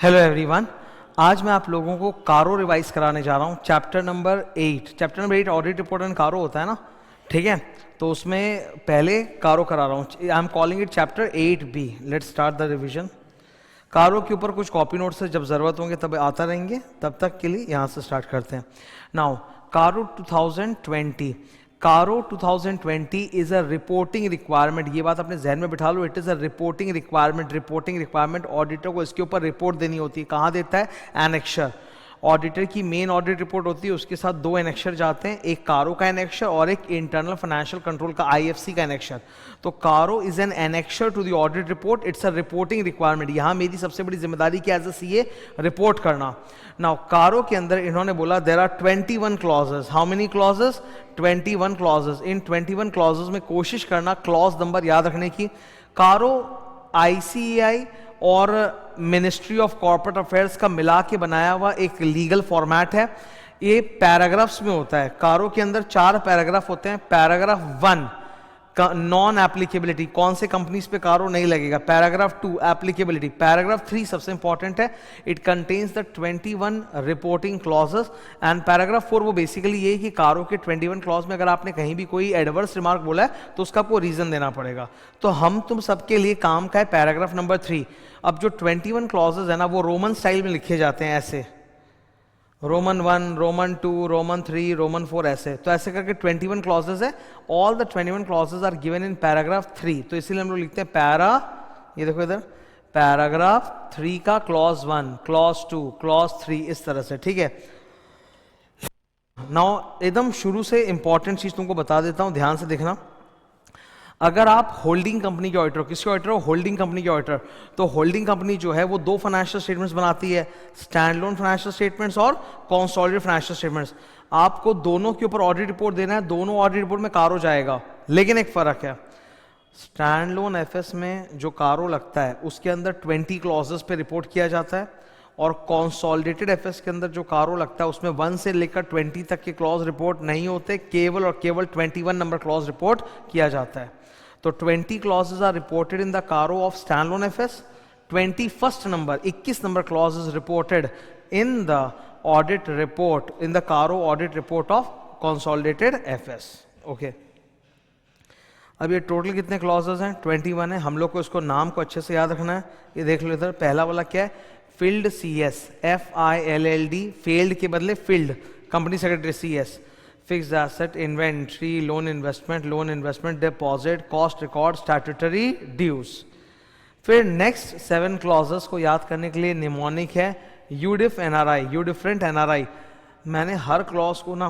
Hello everyone, आज मैं आप लोगों को कारो रिवाइज कराने जा रहा हूँ। Chapter number 8 audit report and कारो होता है ना, ठीक है। तो उसमें पहले कारो करा रहा हूँ। I am calling it chapter 8B। Let's start the revision. कारो के ऊपर कुछ कॉपी नोट्स है, जब जरूरत होंगे तब आता रहेंगे, तब तक के लिए यहाँ से स्टार्ट करते हैं। नाउ कारो 2020, कारो 2020 इज अ रिपोर्टिंग रिक्वायरमेंट। ये बात अपने जहन में बिठा लो, it is a reporting requirement. Reporting requirement auditor को इसके ऊपर रिपोर्ट देनी होती है। कहाँ देता है? एनेक्शर। ऑडिटर की मेन ऑडिट रिपोर्ट होती है, उसके साथ दो एनेक्शर जाते हैं, एक कारो का एनेक्शर और एक इंटरनल फाइनेंशियल कंट्रोल का IFC का एनेक्शर। तो CARO is an annexure to the audit report, it's a reporting requirement. यहां मेरी सबसे बड़ी जिम्मेदारी क्या एज अ CA रिपोर्ट करना। नाउ कारो के अंदर इन्होंने बोला there are 21 clauses. How many clauses? 21 clauses. इन 21 क्लॉजेस में कोशिश करना क्लॉज नंबर याद रखने की। कारो ICAI और मिनिस्ट्री ऑफ कॉर्पोरेट अफेयर्स का मिला के बनाया हुआ एक लीगल फॉर्मेट है। ये पैराग्राफ्स में होता है। कारो के अंदर 4 पैराग्राफ होते हैं। पैराग्राफ 1 नॉन एप्लीकेबिलिटी, कौन से कंपनीज पे कारो नहीं लगेगा। Paragraph 2 applicability. पैराग्राफ 3 सबसे इंपॉर्टेंट है, it contains the 21 reporting clauses. And paragraph 4 वो बेसिकली ये है कि कारो के 21 क्लॉज में अगर आपने कहीं भी कोई एडवर्स रिमार्क बोला है तो उसका आपको रीजन देना पड़ेगा। तो हम तुम सबके लिए काम का है पैराग्राफ नंबर 3। अब जो 21 क्लॉजेस है ना, वो रोमन स्टाइल में लिखे जाते हैं, ऐसे रोमन 1, रोमन 2, रोमन 3, रोमन 4, ऐसे। तो ऐसे करके 21 क्लॉजेस है। All the 21 clauses are given in paragraph 3। तो इसीलिए हम लोग लिखते हैं पैरा, ये देखो इधर, पैराग्राफ 3 का क्लॉज 1, क्लॉज 2, क्लॉज 3, इस तरह से, ठीक है। नाउ एकदम शुरू से इंपॉर्टेंट चीज तुमको बता देता हूं, ध्यान से देखना। अगर आप होल्डिंग कंपनी के ऑडिटर हो, किसके ऑडिटर हो? होल्डिंग कंपनी के ऑडिटर। तो होल्डिंग कंपनी जो है वो 2 फाइनेंशियल स्टेटमेंट्स बनाती है, स्टैंड लोन फाइनेंशियल स्टेटमेंट्स और कंसोलिडेटेड फाइनेंशियल स्टेटमेंट्स। आपको दोनों के ऊपर ऑडिट रिपोर्ट देना है, दोनों ऑडिट रिपोर्ट में कारो जाएगा। लेकिन एक फर्क है, स्टैंड लोन FS में जो कारो लगता है उसके अंदर 20 क्लॉजेस पे रिपोर्ट किया जाता है, और कंसोलिडेटेड FS के अंदर जो कारो लगता है उसमें 1 से लेकर 20 तक के क्लॉज रिपोर्ट नहीं होते, केवल और केवल 21 नंबर क्लॉज रिपोर्ट किया जाता है। तो 20 clauses are reported in the caro of standalone FS. 21st number, 21 number clause is reported in the audit report, in the caro audit report of consolidated FS. Okay. अब ये total कितने clauses हैं? 21 है। हम लोग को इसको नाम को अच्छे से याद रखना है। ये देख लो इधर, पहला वाला क्या है? फील्ड CS, FILLD, फेल्ड के बदले field, company secretary CS। Fixed asset, inventory, loan investment, deposit, cost record, statutory dues. फिर नेक्स्ट 7 क्लॉजेस को याद करने के लिए निमोनिक है, यूडिफ NRI, यू डिफरेंट NRI। मैंने हर क्लॉज को ना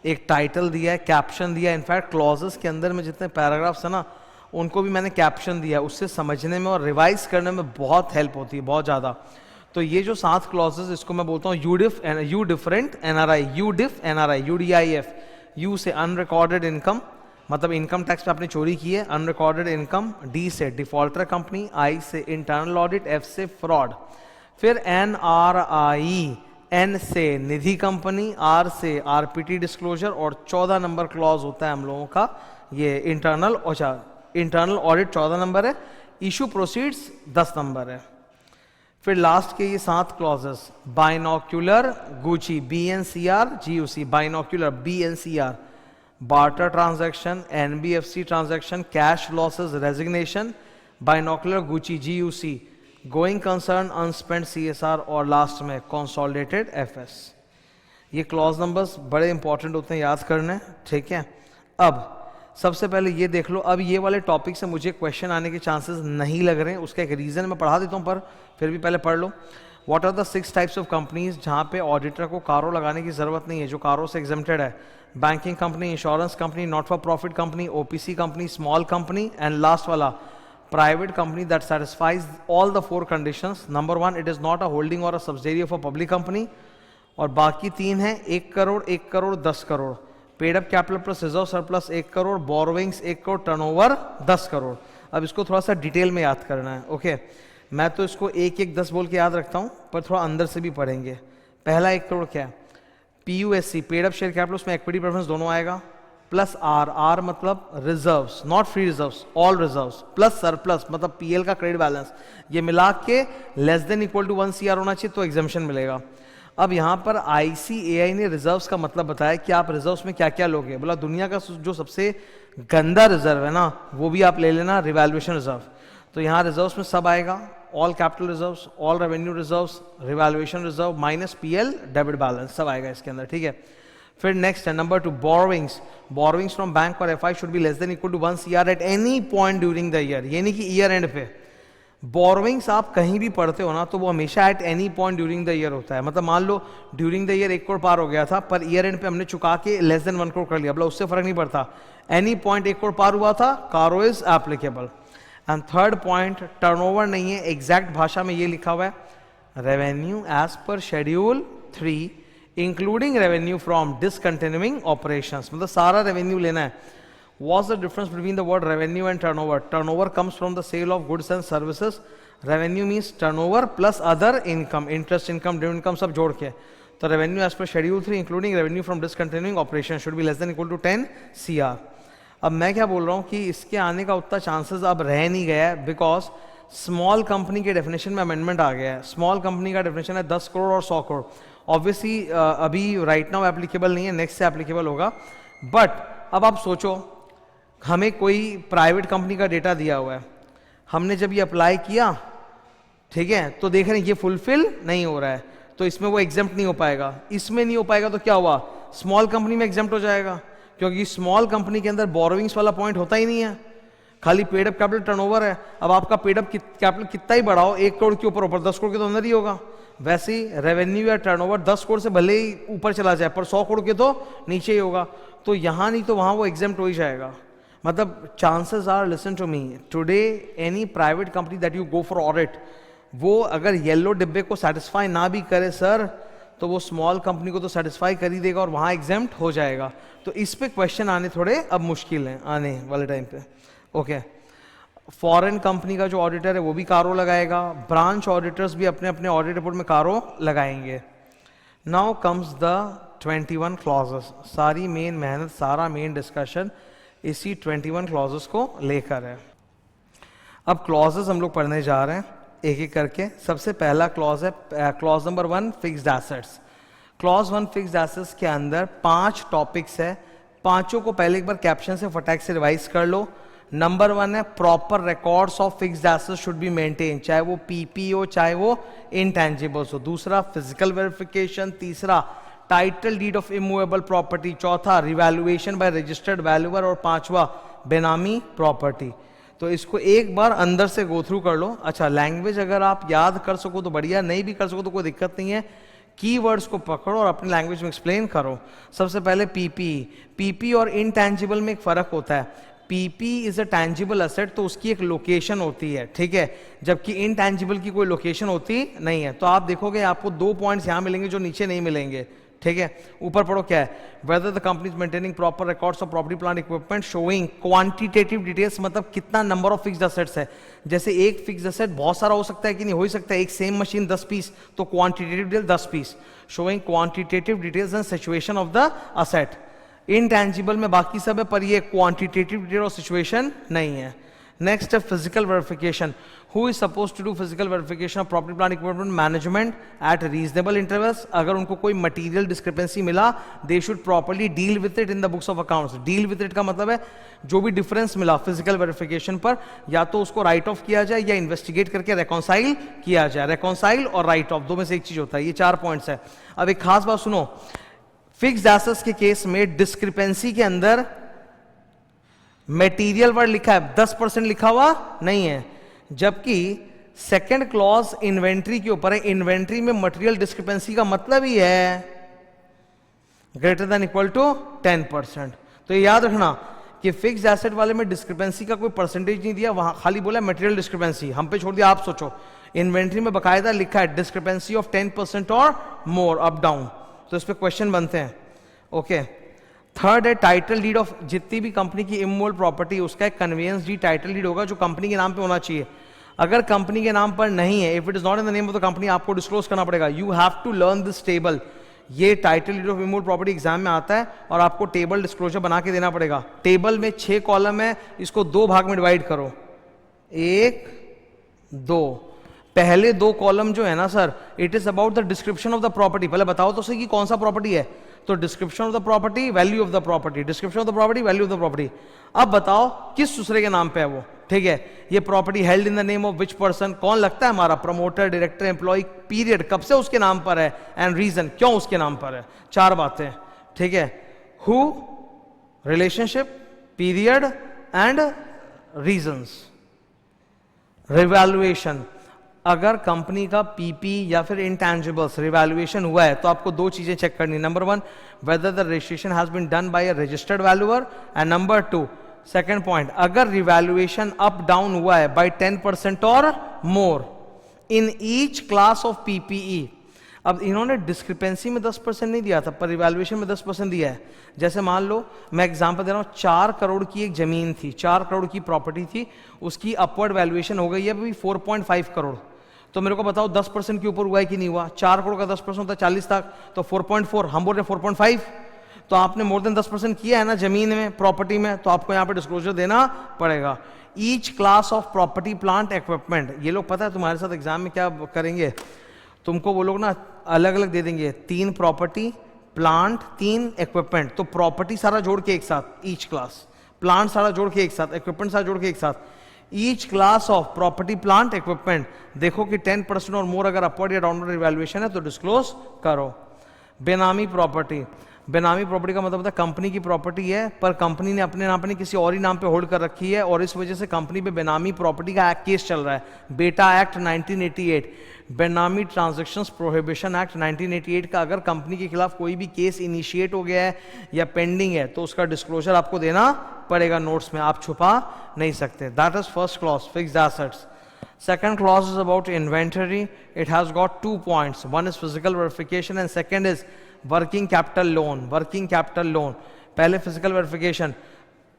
एक टाइटल दिया है, कैप्शन दिया है। इनफैक्ट क्लॉजेस के अंदर में जितने पैराग्राफ्स है ना, उनको भी मैंने कैप्शन दिया है। उससे समझने में और रिवाइज करने में बहुत हेल्प होती है, बहुत ज़्यादा। तो ये जो 7 क्लॉजेस, इसको मैं बोलता हूँ you different NRI, यूडिफ NRI, UDIF। You से अनरिकॉर्डेड इनकम, मतलब इनकम टैक्स पे आपने चोरी की है, अनरिकॉर्डेड इनकम। D से डिफॉल्टर कंपनी, I से इंटरनल ऑडिट, F से फ्रॉड। फिर NRI, N से निधि कंपनी, R से RPT डिस्क्लोजर, और 14 नंबर क्लॉज होता है हम लोगों का ये इंटरनल ऑडिट 14 नंबर है, इशू प्रोसीड्स 10 नंबर है। फिर लास्ट के ये 7 clauses, binocular Gucci, BNCR GUC, binocular BNCR, barter transaction, NBFC transaction, cash losses, resignation, binocular Gucci GUC, going concern, unspent CSR, और लास्ट में कंसोलिडेटेड FS। ये clause numbers बड़े important होते हैं, याद करने, ठीक है। अब सबसे पहले ये देख लो, अब ये वाले टॉपिक से मुझे क्वेश्चन आने के चांसेस नहीं लग रहे हैं। उसका एक रीज़न मैं पढ़ा देता हूँ, पर फिर भी पहले पढ़ लो। What are the 6 types of companies जहाँ पे ऑडिटर को कारो लगाने की ज़रूरत नहीं है, जो कारो से एग्जेम्प्टेड है? Banking company, insurance company, not for profit company, OPC company, small company, and last वाला private company that satisfies all the 4 conditions. Number 1, it is not a holding और a subsidiary of a public company. और बाकी 3 है, 1 crore, 1 crore, 10 crore. Paid up capital plus reserve surplus 1 crore, borrowings 1 crore, turnover 10 crore. अब इसको थोड़ा सा detail में याद करना है। ओके, मैं तो इसको 1 1 10 बोल के याद रखता हूँ, पर थोड़ा अंदर से भी पढ़ेंगे। पहला 1 करोड़ क्या है? PUSC, paid up share capital, उसमें इक्विटी प्रेफरेंस दोनों आएगा। प्लस आर, आर मतलब reserves, not free reserves, all reserves, plus surplus मतलब पीएल का क्रेडिट बैलेंस, ये मिला के less than equal to 1 CR होना चाहिए तो एग्जाम्पशन मिलेगा। अब यहाँ पर ICAI ने रिजर्व्स का मतलब बताया कि आप रिजर्व्स में क्या क्या लोगे। बोला दुनिया का जो सबसे गंदा रिजर्व है ना वो भी आप ले लेना, रिवैल्यूएशन रिजर्व। तो यहाँ रिजर्व्स में सब आएगा, all capital reserves, all revenue reserves, revaluation reserve minus PL debit balance, सब आएगा इसके अंदर, ठीक है। फिर नेक्स्ट है number 2, borrowings. Borrowings from bank और FI should be less than equal to 1 CR at any point during the year. ये नहीं कि ईयर एंड पे। बोरोविंग्स आप कहीं भी पढ़ते हो ना तो वो हमेशा eight any point during the year होता है। मतलब मान लो ड्यूरिंग द ईयर 1 करोड़ पार हो गया था, पर ईयर एंड पे हमने चुका के लेस देन 1 करोड़ कर लिया, मतलब उससे फर्क नहीं पड़ता। एनी पॉइंट 1 करोड़ पार हुआ था, CARO is applicable. And third point, turnover नहीं है, एग्जैक्ट भाषा में ये लिखा हुआ है, revenue as per schedule 3 including revenue from discontinuing operations, मतलब सारा रेवेन्यू लेना है। What's the difference between the word revenue and turnover? Turnover comes from the sale of goods and services. Revenue means turnover plus other income, interest income, dividend income सब जोड़ के। तो revenue as per schedule 3 including revenue from discontinuing operation should be less than equal to 10 CR। अब मैं क्या बोल रहा हूँ कि इसके आने का उतना चांसेस अब रह नहीं गया है, बिकॉज स्मॉल कंपनी के डेफिनेशन में अमेंडमेंट आ गया है। स्मॉल कंपनी का डेफिनेशन है 10 करोड़ और 100 करोड़। ऑब्वियसली अभी राइट नाउ एप्लीकेबल नहीं है, नेक्स्ट से एप्लीकेबल होगा। बट अब आप सोचो, हमें कोई प्राइवेट कंपनी का डेटा दिया हुआ है, हमने जब ये अप्लाई किया, ठीक है, तो देख रहे हैं ये फुलफिल नहीं हो रहा है, तो इसमें वो एग्जेम्प्ट नहीं हो पाएगा। इसमें नहीं हो पाएगा तो क्या हुआ, स्मॉल कंपनी में एग्जेम्प्ट हो जाएगा, क्योंकि स्मॉल कंपनी के अंदर बोरोविंग्स वाला पॉइंट होता ही नहीं है, खाली पेड अप कैपिटल टर्नओवर है। अब आपका पेड अप कैपिटल कितना ही बढ़ाओ, 1 करोड़ के ऊपर 10 करोड़ के तो अंदर ही होगा। वैसे ही रेवेन्यू या टर्नओवर 10 करोड़ से भले ही ऊपर चला जाए, पर 100 करोड़ के तो नीचे ही होगा, तो यहां नहीं तो वहां वो एग्जेम्प्ट हो ही जाएगा। मतलब chances are, listen to me, today any private company that you go for audit, वो अगर येलो डिब्बे को सेटिस्फाई ना भी करे सर, तो वो स्मॉल कंपनी को तो सेटिस्फाई कर ही देगा और वहां एग्जेम्प्ट हो जाएगा। तो इस पे क्वेश्चन आने थोड़े अब मुश्किल हैं आने वाले टाइम पे। ओके, फॉरेन कंपनी का जो ऑडिटर है वो भी कारो लगाएगा, ब्रांच ऑडिटर्स भी अपने अपने ऑडिट रिपोर्ट में कारो लगाएंगे। Now comes the 21 clauses. सारी मेन मेहनत, सारा मेन डिस्कशन इसी 21 क्लॉजेस को लेकर है। अब क्लॉजेस हम लोग पढ़ने जा रहे हैं एक एक करके। सबसे पहला क्लॉज है clause number 1, fixed assets. Clause 1 fixed assets के अंदर 5 टॉपिक्स है, पांचों को पहले एक बार कैप्शन से फटाक से रिवाइज कर लो। नंबर 1 है proper records of fixed assets should be maintain, चाहे वो पीपी हो चाहे वो इनटैंजिबल्स हो। दूसरा फिजिकल वेरिफिकेशन, तीसरा title deed of immovable property, चौथा रिवैल्यूएशन बाय रजिस्टर्ड वैल्यूअर और पांचवा बेनामी प्रॉपर्टी। तो इसको एक बार अंदर से गो थ्रू कर लो। अच्छा, लैंग्वेज अगर आप याद कर सको तो बढ़िया, नहीं भी कर सको तो कोई दिक्कत नहीं है, कीवर्ड्स को पकड़ो और अपनी लैंग्वेज में एक्सप्लेन करो। सबसे पहले पीपी। पीपी और इनटैंजिबल में एक फर्क होता है। PP is a tangible asset, तो उसकी एक लोकेशन होती है, ठीक है, जबकि इनटैंजिबल की कोई लोकेशन होती नहीं है। तो आप देखोगे आपको 2 पॉइंट्स यहां मिलेंगे जो नीचे नहीं मिलेंगे, ठीक है। ऊपर पढ़ो क्या है, whether the company is maintaining proper records of property plant equipment showing quantitative details, मतलब कितना नंबर ऑफ फिक्स्ड एसेट्स है। जैसे एक फिक्स्ड एसेट बहुत सारा हो सकता है कि नहीं, हो ही सकता है, एक सेम मशीन 10 पीस, तो quantitative detail 10 piece, showing quantitative details and situation of the asset. Intangible में बाकी सब है, पर ये क्वांटिटेटिव डिटेल और सिचुएशन नहीं है। नेक्स्ट है physical verification. Who is suppose to do physical verification of property plant equipment management at reasonable intervals. अगर उनको कोई मटीरियल डिस्क्रिपेंसी मिला, they should properly deal with it in the books of accounts. Deal with it का मतलब है जो भी difference मिला फिजिकल वेरिफिकेशन पर, या तो उसको राइट ऑफ किया जाए या इन्वेस्टिगेट करके रेकॉन्साइल किया जाए। रेकॉन्साइल और राइट ऑफ दो में से एक चीज होता है। ये 4 पॉइंट्स है। अब एक खास बात सुनो, फिक्स्ड एसेट्स के केस में डिस्क्रिपेंसी के अंदर मटेरियल वर्ड लिखा है, 10% लिखा हुआ नहीं है, जबकि सेकंड क्लॉज इन्वेंट्री के ऊपर है। इन्वेंट्री में मटेरियल डिस्क्रिपेंसी का मतलब ही है ग्रेटर देन इक्वल टू 10%। तो ये याद रखना कि फिक्स्ड एसेट वाले में डिस्क्रिपेंसी का कोई परसेंटेज नहीं दिया, वहां खाली बोला मटेरियल डिस्क्रिपेंसी, हम पे छोड़ दिया। आप सोचो, इन्वेंट्री में बकायदा लिखा है डिस्क्रिपेंसी ऑफ 10% और मोर, अप डाउन, तो इस पे क्वेश्चन बनते हैं। ओके, थर्ड है टाइटल डीड ऑफ, जितनी भी कंपनी की इमूवेबल प्रॉपर्टी उसका एक कन्वेंस डीड टाइटल डीड होगा जो कंपनी के नाम पे होना चाहिए। अगर कंपनी के नाम पर नहीं है, if it is not in the name of the company, आपको डिस्क्लोज करना पड़ेगा। You have to learn this table, ये title deed of immovable property exam में आता है और आपको टेबल डिस्क्लोजर बना के देना पड़ेगा। टेबल में 6 कॉलम है, इसको 2 भाग में डिवाइड करो, 1 2। पहले 2 कॉलम जो है ना sir, it is about the description of the property. पहले बताओ तो सही कि कौन सा प्रॉपर्टी है, तो description of the property, value of the property, description of the property, value of the property. अब बताओ किस दूसरे के नाम पे है वो, ठीक है। ये property held in the name of which person, कौन लगता है हमारा, प्रमोटर, डायरेक्टर, एम्प्लॉय, पीरियड कब से उसके नाम पर है, एंड रीजन क्यों उसके नाम पर है। 4 बातें, ठीक है। Who, relationship, period and reasons. Revaluation, अगर कंपनी का पीपी या फिर इंटैंजिबल्स रिवैल्यूएशन हुआ है तो आपको 2 चीजें चेक करनी। Number 1, whether the registration has been done by a registered valuer, and number 2, second point, अगर रिवैल्यूएशन अप डाउन हुआ है बाय 10% और more in each class of PPE. अब इन्होंने डिस्क्रिपेंसी में 10% नहीं दिया था, पर रिवैल्यूएशन में 10% दिया है। जैसे मान लो मैं एग्जांपल दे रहा हूं, 4 करोड़ की एक जमीन थी, 4 करोड़ की प्रॉपर्टी थी, उसकी अपवर्ड वैल्यूएशन हो गई है अभी 4.5 करोड़। तो मेरे को बताओ 10% के ऊपर हुआ है कि नहीं हुआ। 4 करोड़ का 10% होता है 40 लाख, तो 4.4, हम बोल रहे 4.5। तो आपने मोर देन 10% किया है ना जमीन में, प्रॉपर्टी में, तो आपको यहाँ पे डिस्क्लोजर देना पड़ेगा। Each class of property, plant, equipment, ये लोग पता है तुम्हारे साथ एग्जाम में क्या करेंगे, तुमको वो लोग ना अलग अलग दे देंगे, 3 प्रॉपर्टी, प्लांट, 3 इक्विपमेंट। तो प्रॉपर्टी सारा जोड़ के एक साथ ईच क्लास, प्लांट सारा जोड़ के एक साथ, इक्विपमेंट सारा जोड़ के एक साथ, each class of property, plant, equipment. देखो कि 10% और मोर अगर अपवर्ड या डाउनवर्ड रिवैल्यूएशन है तो डिस्क्लोज करो। बेनामी प्रॉपर्टी, बेनामी प्रॉपर्टी का मतलब होता है कंपनी की प्रॉपर्टी है पर कंपनी ने अपने नाम पर नहीं किसी और ही नाम पे होल्ड कर रखी है और इस वजह से कंपनी पे बेनामी प्रॉपर्टी का केस चल रहा है। बेटा एक्ट 1988, बेनामी ट्रांजैक्शंस प्रोहिबिशन एक्ट 1988 का अगर कंपनी के खिलाफ कोई भी केस इनिशिएट हो गया है या पेंडिंग है तो उसका डिस्क्लोजर आपको देना पड़ेगा नोट्स में, आप छुपा नहीं सकते। That is first clause, fixed assets. Second clause is about inventory. It has got 2 points. One is physical verification and second is working capital loan. Working capital loan. पहले physical verification.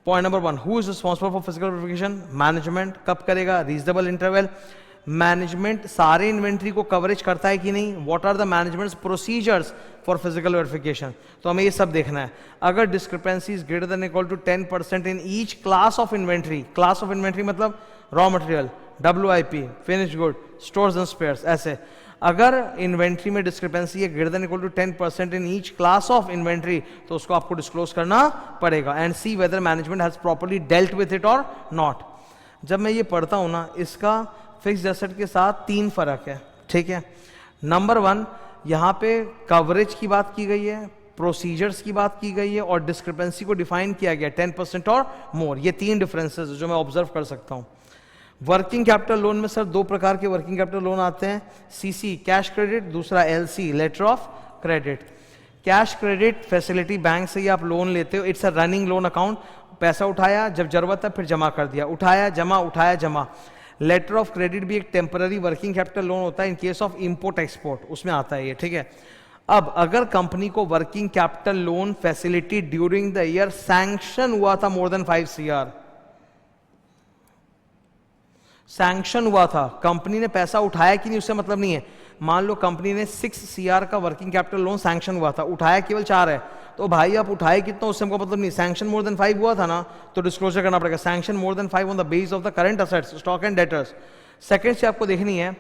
Point number 1. Who is responsible for physical verification? Management. कब करेगा? Reasonable interval. Management सारे inventory को coverage करता है कि नहीं, what are the management's procedures for physical verification, तो हमें ये सब देखना है। अगर discrepancy is greater than equal to 10% in each class of inventory, class of inventory मतलब raw material, WIP, finished good, stores and spares, ऐसे अगर इन्वेंट्री में डिस्क्रिपेंसी है greater than equal to 10% in each class of inventory तो उसको आपको disclose करना पड़ेगा and see whether management has properly dealt with it और नॉट। जब मैं ये पढ़ता हूं ना, इसका फिक्स्ड एसेट के साथ 3 फर्क है, ठीक है। नंबर 1, यहाँ पे कवरेज की बात की गई है, प्रोसीजर्स की बात की गई है और डिस्क्रिपेंसी को डिफाइन किया गया 10% और मोर, ये 3 डिफरेंसेस जो मैं ऑब्जर्व कर सकता हूँ। वर्किंग कैपिटल लोन में सर 2 प्रकार के वर्किंग कैपिटल लोन आते हैं, CC कैश क्रेडिट, दूसरा LC letter of credit. Cash credit facility bank से ही आप लोन लेते हो, it's a running loan account, पैसा उठाया जब जरूरत है फिर जमा कर दिया, उठाया जमा, उठाया जमा। लेटर ऑफ क्रेडिट भी एक टेम्पररी वर्किंग कैपिटल लोन होता है in case of import export, उसमें आता है ये, ठीक है। अब अगर कंपनी को working capital loan facility during the year sanction हुआ था मोर देन 5 CR, सैंक्शन हुआ था, कंपनी ने पैसा उठाया कि नहीं उससे मतलब नहीं है। मान लो कंपनी ने 6 CR का वर्किंग कैपिटल लोन सैंक्शन हुआ था, उठाया केवल 4 है, तो भाई आप उठाए कितना उससे हमको मतलब नहीं, सैंक्शन मोर देन 5 हुआ था ना तो डिस्क्लोजर करना पड़ेगा, sanction more than 5 on the base of the current assets, stock and debtors. Second से आपको देखनी है,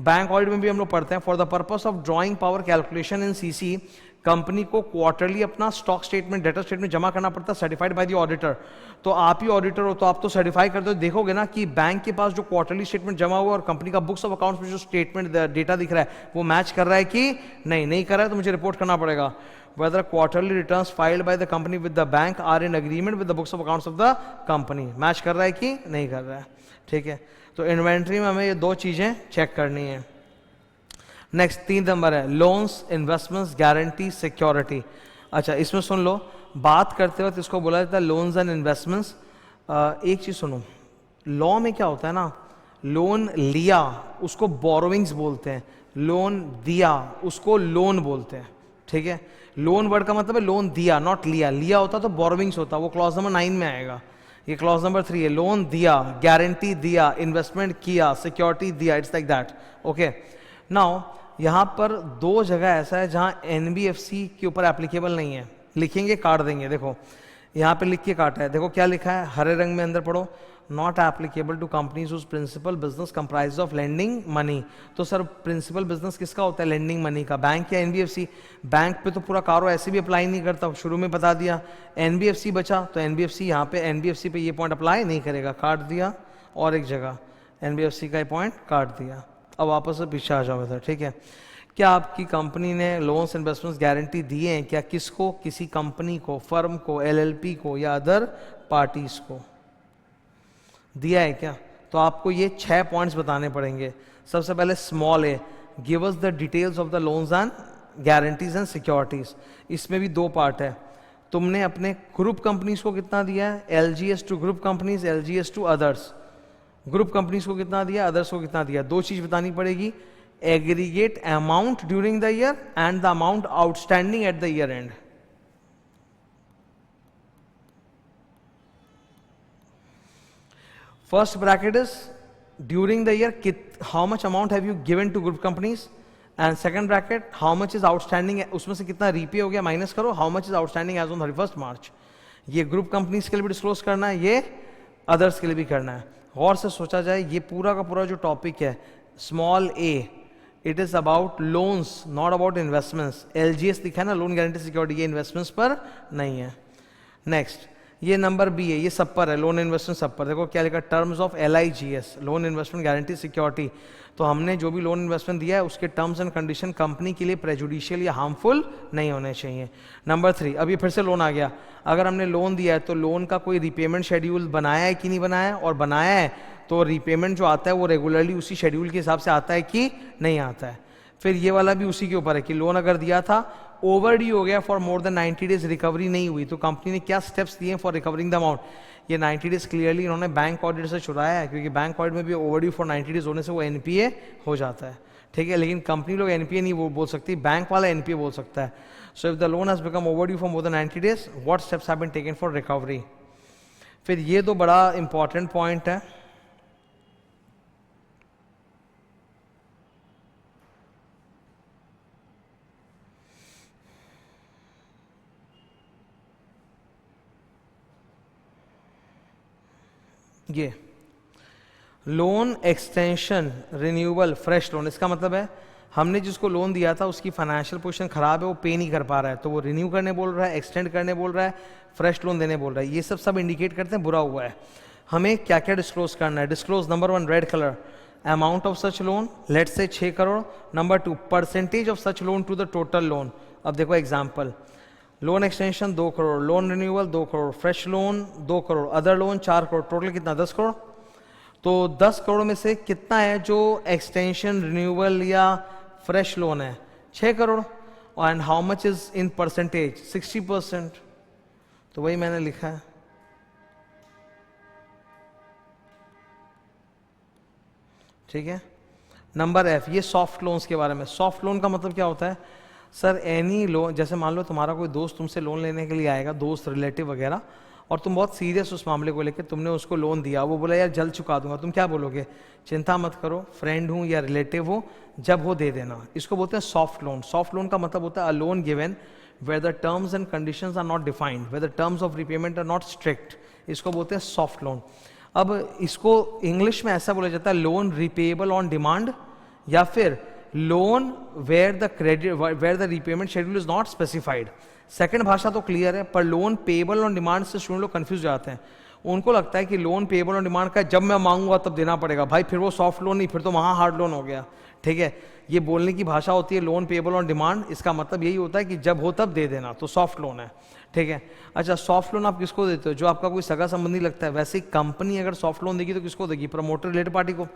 बैंक ऑडिट में भी हम लोग पढ़ते हैं, for the purpose of drawing power calculation in CC company को क्वार्टरली अपना स्टॉक स्टेटमेंट, डेटर स्टेटमेंट जमा करना पड़ता है सर्टिफाइड बाय द ऑडिटर। तो आप ही ऑडिटर हो तो आप तो सर्टिफाई करते हो, देखोगे ना कि बैंक के पास जो क्वार्टरली स्टेटमेंट जमा हुआ और कंपनी का बुक्स ऑफ अकाउंट्स में जो स्टेटमेंट डेटा दिख रहा है वो मैच कर रहा है कि नहीं कर रहा है, तो मुझे रिपोर्ट करना पड़ेगा। whether quarterly returns filed by the company with the bank are in agreement with the books of accounts of the company, match कर रहा है कि नहीं कर रहा है, ठीक है। तो इन्वेंट्री में हमें ये 2 चीजें चेक करनी है। नेक्स्ट 3 नंबर है लोन्स, इन्वेस्टमेंट्स, गारंटी, सिक्योरिटी। अच्छा इसमें सुन लो, बात करते वक्त इसको बोला जाता है लोन्स एंड इन्वेस्टमेंट्स। एक चीज सुनो, लॉ में क्या होता है ना, लोन लिया उसको बोरोविंग्स बोलते हैं, लोन दिया उसको लोन बोलते हैं, ठीक है। लोन वर्ड का मतलब है लोन दिया, नॉट लिया, लिया होता तो बोरोविंग्स होता, वो क्लॉज नंबर 9 में आएगा, ये क्लॉज नंबर 3 है। लोन दिया, गारंटी दिया, इन्वेस्टमेंट किया, सिक्योरिटी दिया, it's like that, okay. Now यहाँ पर दो जगह ऐसा है जहाँ एनबीएफसी के ऊपर एप्लीकेबल नहीं है, लिखेंगे काट देंगे। देखो यहाँ पे लिख के काटा है, देखो क्या लिखा है हरे रंग में, अंदर पढ़ो, not applicable to companies whose principal business comprise of lending money. तो सर प्रिंसिपल बिजनेस किसका होता है? लेंडिंग मनी का। बैंक या एनबीएफसी? बैंक पे तो पूरा कारो ऐसे भी अप्लाई नहीं करता, शुरू में बता दिया। एनबीएफसी बचा तो एनबीएफसी, यहाँ पे एनबीएफसी पे ये पॉइंट अप्लाई नहीं करेगा, काट दिया। और एक जगह एनबीएफसी का पॉइंट काट दिया। अब वापस से पीछे आ जाओ इधर, ठीक है। क्या आपकी कंपनी ने लोन्स इन्वेस्टमेंट्स गारंटी दिए हैं क्या? किसको? किसी कंपनी को, फर्म को, एलएलपी को या अदर पार्टीज को दिया है क्या? तो आपको ये 6 पॉइंट्स बताने पड़ेंगे। सबसे पहले small A, give us the details of the loans and guarantees and securities. इसमें भी 2 पार्ट है। तुमने अपने ग्रुप कंपनीज को कितना दिया है? LGS to group companies, LGS to others. Group companies को कितना दिया, अदर्स को कितना दिया? 2 चीज बतानी पड़ेगी, aggregate amount during the year and the amount outstanding at the year and. First bracket is during the year, how much amount have you given to group companies, and second bracket how much is outstanding, उसमें से कितना repay हो गया minus करो, how much is outstanding as on 31st March। ये group companies के लिए भी डिस्क्लोज करना है, ये अदर्स के लिए भी करना है। गौर से सोचा जाए, ये पूरा का पूरा जो टॉपिक है small A, it is about loans not about investments. LGS लिखा है ना, लोन गारंटी सिक्योरिटी, ये इन्वेस्टमेंट्स पर नहीं है। नेक्स्ट ये नंबर बी है, ये सब पर है, लोन इन्वेस्टमेंट सब पर। देखो क्या लिखा, terms of LIGS, loan investment guarantee security. तो हमने जो भी लोन इन्वेस्टमेंट दिया है उसके टर्म्स एंड कंडीशन कंपनी के लिए प्रेजुडिशियल या हार्मफुल नहीं होने चाहिए। नंबर 3, अब ये फिर से लोन आ गया। अगर हमने लोन दिया है तो लोन का कोई रिपेमेंट शेड्यूल बनाया है कि नहीं बनाया है, और बनाया है तो रिपेमेंट जो आता है वो रेगुलरली उसी शेड्यूल के हिसाब से आता है कि नहीं आता है। फिर ये वाला भी उसी के ऊपर है कि लोन अगर दिया था, ओवरड्यू हो गया for more than 90 days, recovery नहीं हुई, तो कंपनी ने क्या स्टेप्स दिए फॉर रिकवरिंग द अमाउंट। ये 90 डेज क्लियरली इन्होंने बैंक ऑडिट से छुड़ाया है, क्योंकि बैंक ऑडिट में भी ओवरड्यू फॉर 90 डेज होने से वो एनपीए हो जाता है, ठीक है। लेकिन कंपनी लोग एनपीए नहीं बोल सकती, बैंक वाला एनपीए बोल सकता है। So if the loan has become overdue for more than 90 days, what steps have been taken for recovery. फिर ये 2 बड़ा इंपॉर्टेंट पॉइंट है। ये loan extension renewal fresh loan, इसका मतलब है हमने जिसको लोन दिया था उसकी फाइनेंशियल पोजीशन खराब है, वो पे नहीं कर पा रहा है, तो वो रिन्यू करने बोल रहा है, एक्सटेंड करने बोल रहा है, फ्रेश लोन देने बोल रहा है। ये सब इंडिकेट करते हैं बुरा हुआ है। हमें क्या क्या डिस्क्लोज करना है? Disclose number 1 red colour, amount of such loan, let say 6 crore. Number 2 percentage of such loan to the total loan. अब देखो example, loan extension 2 crore, loan renewal 2 crore, fresh loan 2 crore, other loan 4 crore, total कितना? 10 करोड़। तो 10 करोड़ में से कितना है जो एक्सटेंशन, रिन्यूअल या फ्रेश लोन है? 6 crore. And how much is in percentage? 60%। तो वही मैंने लिखा है, ठीक है। नंबर एफ, ये सॉफ्ट लोन्स के बारे में। सॉफ्ट लोन का मतलब क्या होता है? सर एनी लोन, जैसे मान लो तुम्हारा कोई दोस्त तुमसे लोन लेने के लिए आएगा, दोस्त रिलेटिव वगैरह, और तुम बहुत सीरियस उस मामले को लेकर तुमने उसको लोन दिया, वो बोला यार जल्द चुका दूंगा, तुम क्या बोलोगे? चिंता मत करो, फ्रेंड हूँ या रिलेटिव हो, जब हो दे देना। इसको बोलते हैं सॉफ्ट लोन। सॉफ्ट लोन का मतलब होता है a loan given where the terms and conditions are not defined, where the terms of repayment are not strict, इसको बोलते हैं सॉफ्ट लोन। अब इसको इंग्लिश में ऐसा बोला जाता है लोन रिपेएबल ऑन डिमांड, या फिर loan where the repayment schedule is not specified. Second भाषा तो क्लियर है, पर लोन पेएबल ऑन डिमांड से स्टूडेंट लोग कंफ्यूज जाते हैं। उनको लगता है कि लोन पेएबल ऑन डिमांड का जब मैं मांगूंगा तब देना पड़ेगा। भाई फिर वो सॉफ्ट लोन नहीं, फिर तो वहां हार्ड लोन हो गया, ठीक है। ये बोलने की भाषा होती है लोन पेएबल ऑन डिमांड, इसका मतलब यही होता है कि जब हो तब दे देना, तो सॉफ्ट लोन है, ठीक है। अच्छा, सॉफ्ट लोन आप किसको देते हो? जो आपका कोई सगा संबंधी लगता है। वैसे ही कंपनी अगर सॉफ्ट लोन देगी तो किसको देगी? प्रमोटर, रिलेटेड पार्टी को।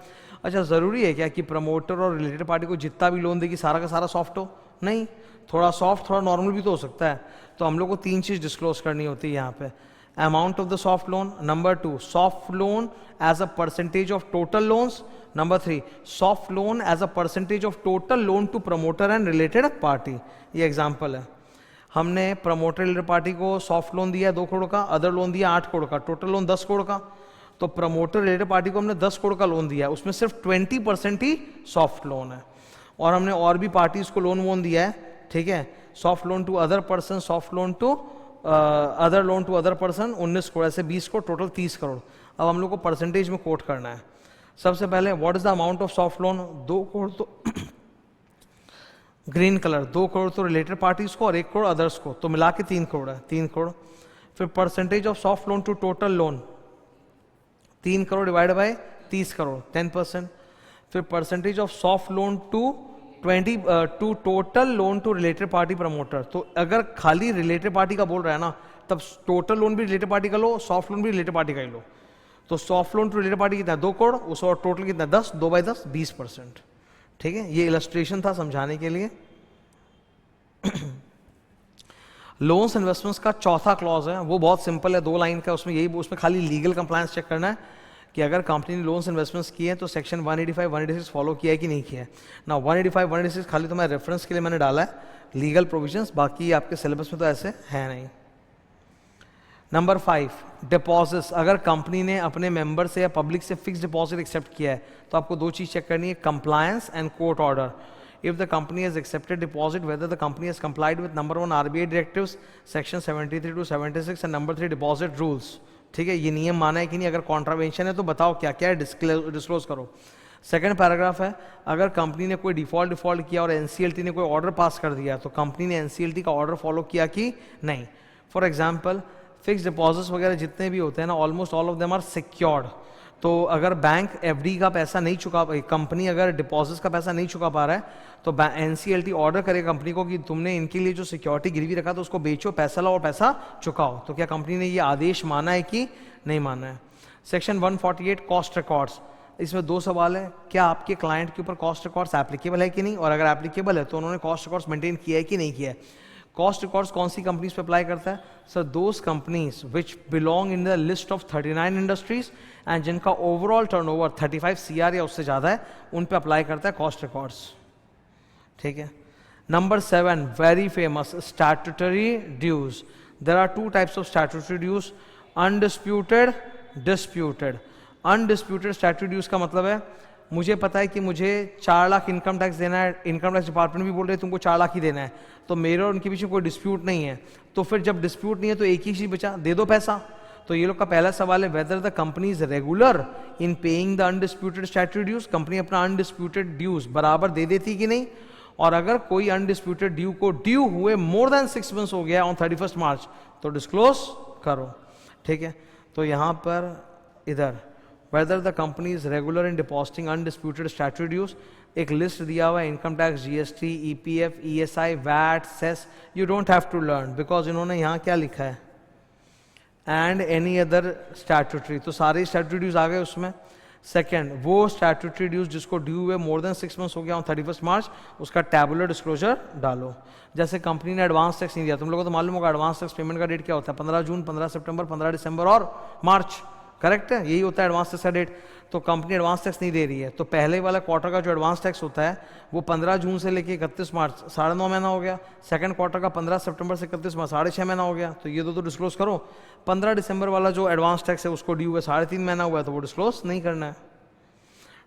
अच्छा, जरूरी है क्या कि प्रमोटर और रिलेटेड पार्टी को जितना भी लोन देगी सारा का सारा सॉफ्ट हो? नहीं, थोड़ा सॉफ्ट थोड़ा नॉर्मल भी तो हो सकता है। तो हम लोग को 3 चीज डिस्क्लोज करनी होती है यहाँ पे। Amount of the soft loan, number 2 soft loan as a percentage of total loans, number 3 soft loan as a percentage of total loan to promoter and related party. ये एग्जाम्पल है, हमने प्रमोटर रिलेटेड पार्टी को soft loan दिया 2 करोड़ का, other loan दिया 8 करोड़ का, total loan 10 crore का। तो प्रमोटर रिलेटेड पार्टी को हमने 10 करोड़ का लोन दिया, उसमें सिर्फ 20% ही सॉफ्ट लोन है। और हमने और भी पार्टीज को लोन वोन दिया है, ठीक है, soft loan to other person, soft loan to other loan to other person 19 crore, ऐसे 20 करोड़, टोटल 30 करोड़। अब हम लोग को परसेंटेज में कोट करना है। सबसे पहले what is the amount of soft loan, 2 crore तो ग्रीन कलर, 2 करोड़ तो रिलेटेड पार्टीज को और 1 करोड़ अदर्स को, तो मिला के 3 करोड़ है, 3 करोड़। फिर percentage of soft loan to total loan 3 crore divide by 30 crore 10%। फिर percentage of soft loan to to total loan to related party promoter, तो अगर खाली रिलेटेड पार्टी का बोल रहा है ना, तब टोटल लोन भी रिलेटेड पार्टी का लो, सॉफ्ट लोन भी रिलेटेड पार्टी का ही लो। तो soft loan to related party कितना है, 2 करोड़, उस और टोटल कितना 10, 2 बाई 10 20%, ठीक है। ये इलस्ट्रेशन था समझाने के लिए। लोन्स इन्वेस्टमेंट्स का चौथा क्लॉज है, वो बहुत सिंपल है, 2 लाइन का, उसमें यही, उसमें खाली लीगल कंप्लायंस चेक करना है कि अगर कंपनी ने लोन्स इन्वेस्टमेंट्स किए हैं तो सेक्शन 185 186 फॉलो किया है कि नहीं किया है ना। 185 186 खाली तो मैं रेफरेंस के लिए मैंने डाला है, लीगल प्रोविजंस, बाकी आपके सिलेबस में तो ऐसे है नहीं। नंबर 5 डिपॉजिट्स, अगर कंपनी ने अपने मेंबर से या पब्लिक से फिक्स डिपॉजिट एक्सेप्ट किया है तो आपको 2 चीज चेक करनी है, compliance and court order. If the company has accepted deposit, whether the company has complied with number 1 RBI directives, section 73 to 76 and number 3 deposit rules, ठीक है, ये नियम माना है कि नहीं, अगर कॉन्ट्रावेंशन है तो बताओ क्या क्या है, डिस्क्लोज करो। सेकंड पैराग्राफ है, अगर कंपनी ने कोई डिफॉल्ट किया और एनसीएलटी ने कोई ऑर्डर पास कर दिया तो कंपनी ने एनसीएलटी का ऑर्डर फॉलो किया कि नहीं। फॉर एग्जाम्पल फिक्स डिपॉजिट्स वगैरह जितने भी होते हैं ना, almost all of them are secured. तो अगर बैंक एफडी का पैसा नहीं चुका, कंपनी अगर डिपॉजिट्स का पैसा नहीं चुका पा रहा है तो एनसीएलटी ऑर्डर करे कंपनी को कि तुमने इनके लिए जो सिक्योरिटी गिरवी रखा तो उसको बेचो, पैसा लाओ और पैसा चुकाओ। तो क्या कंपनी ने ये आदेश माना है कि नहीं माना है। सेक्शन 148 कॉस्ट रिकॉर्ड्स, इसमें 2 सवाल है, क्या आपके क्लाइंट के ऊपर कॉस्ट रिकॉर्ड्स एप्लीकेबल है कि नहीं, और अगर एप्लीकेबल है तो उन्होंने कॉस्ट रिकॉर्ड्स मेंटेन किया है कि नहीं किया है। कॉस्ट रिकॉर्ड्स कौन सी कंपनीज पे अप्लाई करता है sir, those companies which belong in the list of 39 industries and जिनका ओवरऑल टर्नओवर 35 CR या उससे ज्यादा है, उन पे अप्लाई करता है कॉस्ट रिकॉर्ड्स, ठीक है। Number 7 very famous statutory dues, there are 2 types of statutory dues, undisputed, disputed. Undisputed statutory dues का मतलब है मुझे पता है कि मुझे 4 लाख इनकम टैक्स देना है, इनकम टैक्स डिपार्टमेंट भी बोल रहे हैं तुमको 4 लाख ही देना है, तो मेरे और उनके पीछे कोई डिस्प्यूट नहीं है, तो फिर जब डिस्प्यूट नहीं है तो एक ही चीज बचा, दे दो पैसा। तो ये लोग का पहला सवाल है whether the company is regular in paying the undisputed statutory dues, company अपना अनडिस्प्यूटेड ड्यूज बराबर दे देती कि नहीं, और अगर कोई अनडिस्प्यूटेड ड्यू को ड्यू हुए मोर देन 6 मंथ्स हो गया ऑन 31 मार्च तो डिस्क्लोज करो, ठीक है। तो यहां पर इधर whether the company is regular in depositing undisputed statutory dues, एक लिस्ट दिया हुआ है, income tax, GST, EPF, ESI, VAT, cess, you don't have to learn because इन्होंने यहाँ क्या लिखा है, एंड एनी अदर स्टैट्यूटरी, तो सारे स्टैट्यूटरी ड्यूज आ गए उसमें। सेकंड, वो स्टैट्यूटरी ड्यूज जिसको ड्यू हुए मोर देन 6 मंथ्स हो गया ऑन 31 मार्च, उसका टैबुलर डिस्क्लोजर डालो। जैसे कंपनी ने एडवांस टैक्स नहीं दिया, तुम लोगों को तो मालूम होगा एडवांस टैक्स पेमेंट का डेट क्या होता है, 15 जून, 15 सितंबर, 15 दिसंबर और मार्च, करेक्ट है, यही होता है एडवांस टैक्स का डेट। तो कंपनी एडवांस टैक्स नहीं दे रही है, तो पहले वाला क्वार्टर का जो एडवांस टैक्स होता है वो 15 जून से लेके 31 मार्च 9.5 महीना हो गया, सेकंड क्वार्टर का 15 सितंबर से 31 मार्च 6.5 महीना हो गया, तो ये दो तो डिस्क्लोज करो। 15 दिसंबर वाला जो एडवांस टैक्स है उसको ड्यू है 3.5 महीना हुआ है, तो वो डिस्क्लोज नहीं करना है।